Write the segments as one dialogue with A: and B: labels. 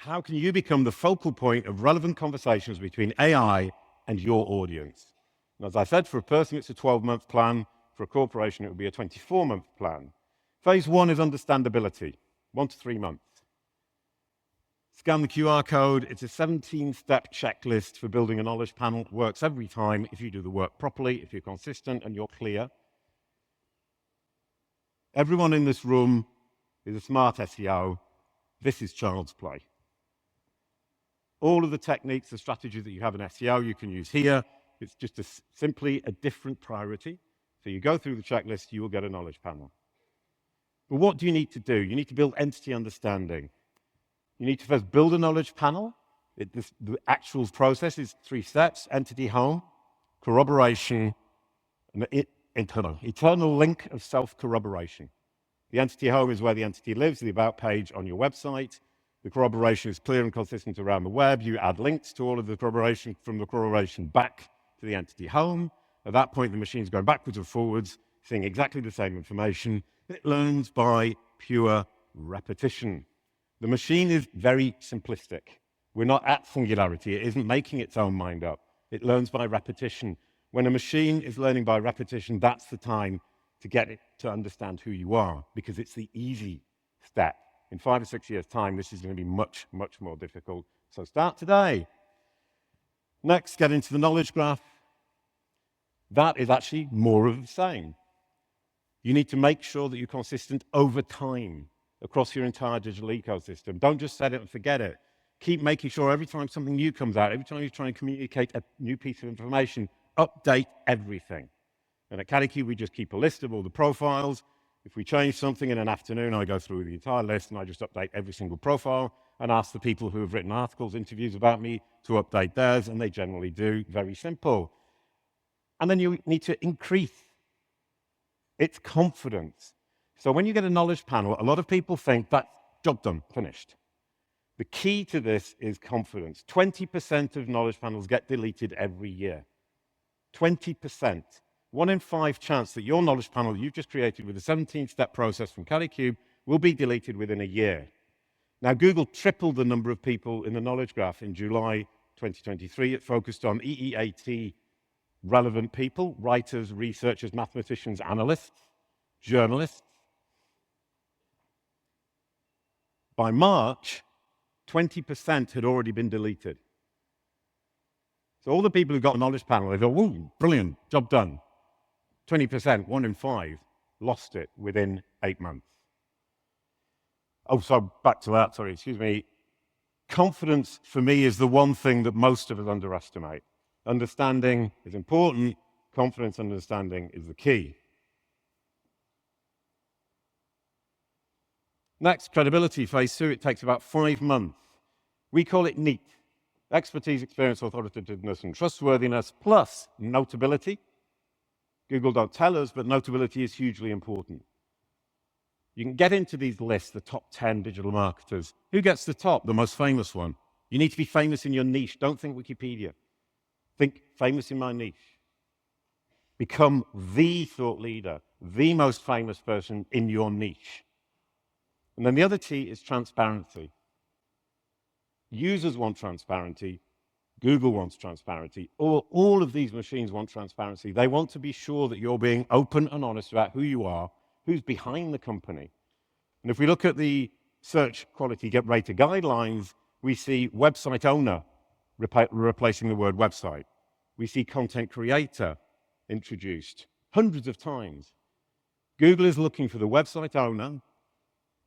A: how can you become the focal point of relevant conversations between AI and your audience? And as I said, for a person, it's a 12-month plan. For a corporation, it would be a 24-month plan. Phase 1 is understandability, 1 to 3 months. Scan the QR code. It's a 17-step checklist for building a knowledge panel. It works every time if you do the work properly, if you're consistent and you're clear. Everyone in this room is a smart SEO. This is child's play. All of the techniques, the strategies that you have in SEO, you can use here. It's just simply a different priority. So you go through the checklist, you will get a knowledge panel. But what do you need to do? You need to build entity understanding. You need to first build a knowledge panel. The actual process is 3 steps: entity home, corroboration, and eternal link of self-corroboration. The entity home is where the entity lives, the about page on your website. The corroboration is clear and consistent around the web. You add links to all of the corroboration from the corroboration back to the entity home. At that point, the machine's going backwards and forwards, seeing exactly the same information. It learns by pure repetition. The machine is very simplistic. We're not at singularity. It isn't making its own mind up. It learns by repetition. When a machine is learning by repetition, that's the time to get it to understand who you are, because it's the easy step. In 5 or 6 years' time, this is going to be much, much more difficult. So start today. Next, get into the knowledge graph. That is actually more of the same. You need to make sure that you're consistent over time across your entire digital ecosystem. Don't just set it and forget it. Keep making sure every time something new comes out, every time you're trying to communicate a new piece of information, update everything. And at Kalicube, we just keep a list of all the profiles. If we change something in an afternoon, I go through the entire list and I just update every single profile and ask the people who have written articles, interviews about me to update theirs, and they generally do. Very simple. And then you need to increase its confidence. So when you get a knowledge panel, a lot of people think that's job done, finished. The key to this is confidence. 20% of knowledge panels get deleted every year. 20%. 1 in 5 chance that your knowledge panel you've just created with a 17-step process from Kalicube will be deleted within a year. Now, Google tripled the number of people in the knowledge graph in July 2023. It focused on EEAT relevant people, writers, researchers, mathematicians, analysts, journalists. By March, 20% had already been deleted. So all the people who got a knowledge panel, they thought, "Ooh, brilliant, job done." 20%, 1 in 5, lost it within 8 months. Oh, so back to that, sorry, excuse me. Confidence, for me, is the one thing that most of us underestimate. Understanding is important. Confidence and understanding is the key. Next, credibility, phase 2. It takes about 5 months. We call it NEAT. Expertise, experience, authoritativeness, and trustworthiness, plus notability. Google don't tell us, but notability is hugely important. You can get into these lists, the top 10 digital marketers. Who gets the top? The most famous one. You need to be famous in your niche. Don't think Wikipedia. Think famous in my niche. Become the thought leader, the most famous person in your niche. And then the other T is transparency. Users want transparency. Google wants transparency. All of these machines want transparency. They want to be sure that you're being open and honest about who you are, who's behind the company. And if we look at the search quality get rater guidelines, we see website owner replacing the word website. We see content creator introduced hundreds of times. Google is looking for the website owner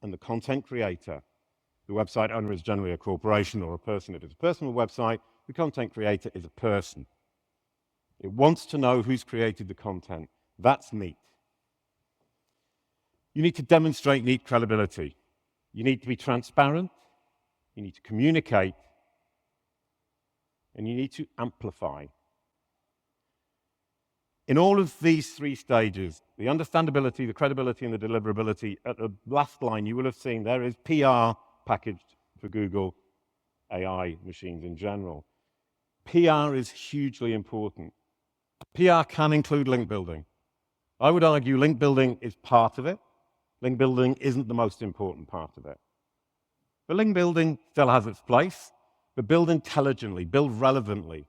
A: and the content creator. The website owner is generally a corporation or a person. If it's a personal website, the content creator is a person. It wants to know who's created the content. That's neat. You need to demonstrate neat credibility. You need to be transparent. You need to communicate. And you need to amplify. In all of these 3 stages, the understandability, the credibility, and the deliverability, at the last line you will have seen there is PR packaged for Google AI machines in general. PR is hugely important. PR can include link building. I would argue link building is part of it. Link building isn't the most important part of it. But link building still has its place, but build intelligently, build relevantly,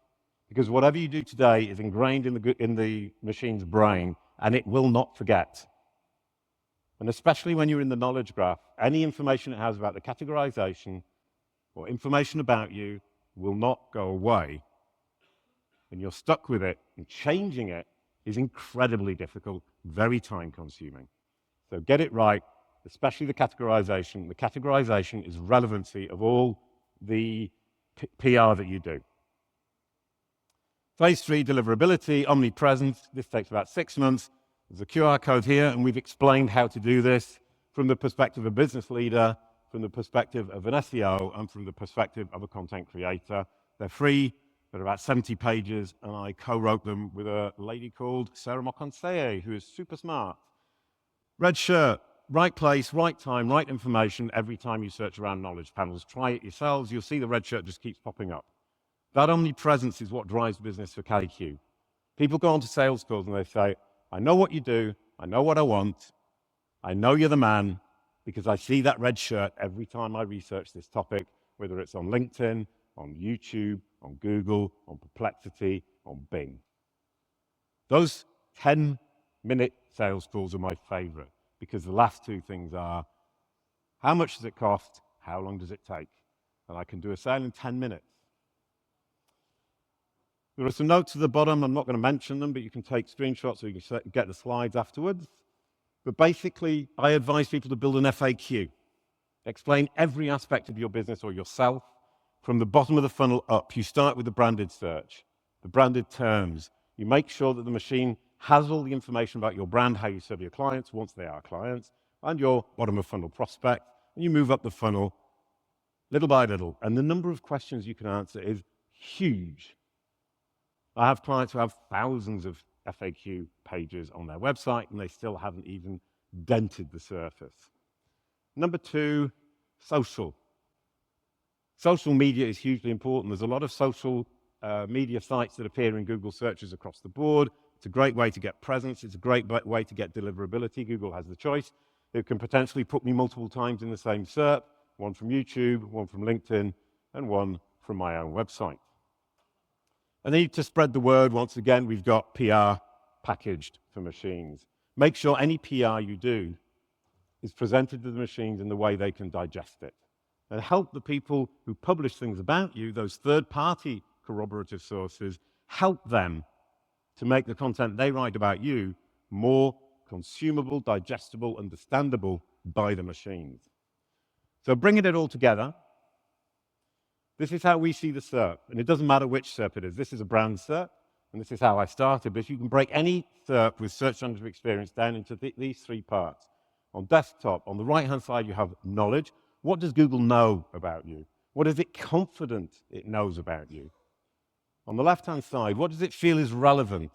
A: because whatever you do today is ingrained in the machine's brain, and it will not forget. And especially when you're in the knowledge graph, any information it has about the categorization or information about you will not go away. And you're stuck with it, and changing it is incredibly difficult, very time-consuming. So get it right, especially the categorization. The categorization is relevancy of all the PR that you do. Phase 3, deliverability, omnipresence. This takes about 6 months. There's a QR code here, and we've explained how to do this from the perspective of a business leader, from the perspective of an SEO, and from the perspective of a content creator. They're free. They're about 70 pages, and I co-wrote them with a lady called Sarah Mokonseye, who is super smart. Red shirt, right place, right time, right information every time you search around knowledge panels. Try it yourselves. You'll see the red shirt just keeps popping up. That omnipresence is what drives business for Kalicube. People go onto sales calls and they say, I know what you do, I know what I want, I know you're the man, because I see that red shirt every time I research this topic, whether it's on LinkedIn, on YouTube, on Google, on Perplexity, on Bing. Those 10-minute sales calls are my favorite, because the last two things are, how much does it cost? How long does it take? And I can do a sale in 10 minutes. There are some notes at the bottom. I'm not going to mention them, but you can take screenshots so you can get the slides afterwards. But basically, I advise people to build an FAQ. Explain every aspect of your business or yourself from the bottom of the funnel up. You start with the branded search, the branded terms. You make sure that the machine has all the information about your brand, how you serve your clients once they are clients, and your bottom of funnel prospect. And you move up the funnel little by little. And the number of questions you can answer is huge. I have clients who have thousands of FAQ pages on their website, and they still haven't even dented the surface. Number 2, social. Social media is hugely important. There's a lot of social media sites that appear in Google searches across the board. It's a great way to get presence. It's a great way to get deliverability. Google has the choice. It can potentially put me multiple times in the same SERP, one from YouTube, one from LinkedIn, and one from my own website. I need to spread the word. Once again, we've got PR packaged for machines. Make sure any PR you do is presented to the machines in the way they can digest it. And help the people who publish things about you, those third-party corroborative sources, help them to make the content they write about you more consumable, digestible, understandable by the machines. So bringing it all together, this is how we see the SERP, and it doesn't matter which SERP it is. This is a brand SERP, and this is how I started, but you can break any SERP with search engine experience down into these 3 parts. On desktop, on the right-hand side, you have knowledge. What does Google know about you? What is it confident it knows about you? On the left-hand side, what does it feel is relevant?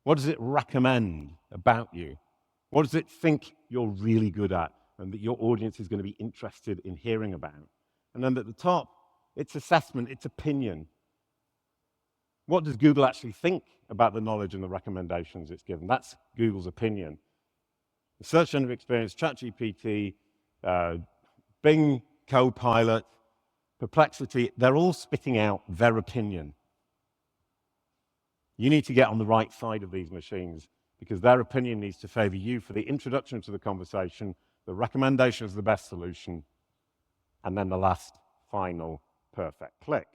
A: What does it recommend about you? What does it think you're really good at and that your audience is going to be interested in hearing about? And then at the top, its assessment, its opinion. What does Google actually think about the knowledge and the recommendations it's given? That's Google's opinion. The search engine experience, ChatGPT, Bing, CoPilot, Perplexity, they're all spitting out their opinion. You need to get on the right side of these machines because their opinion needs to favor you for the introduction to the conversation, the recommendation is the best solution, and then the last final perfect click.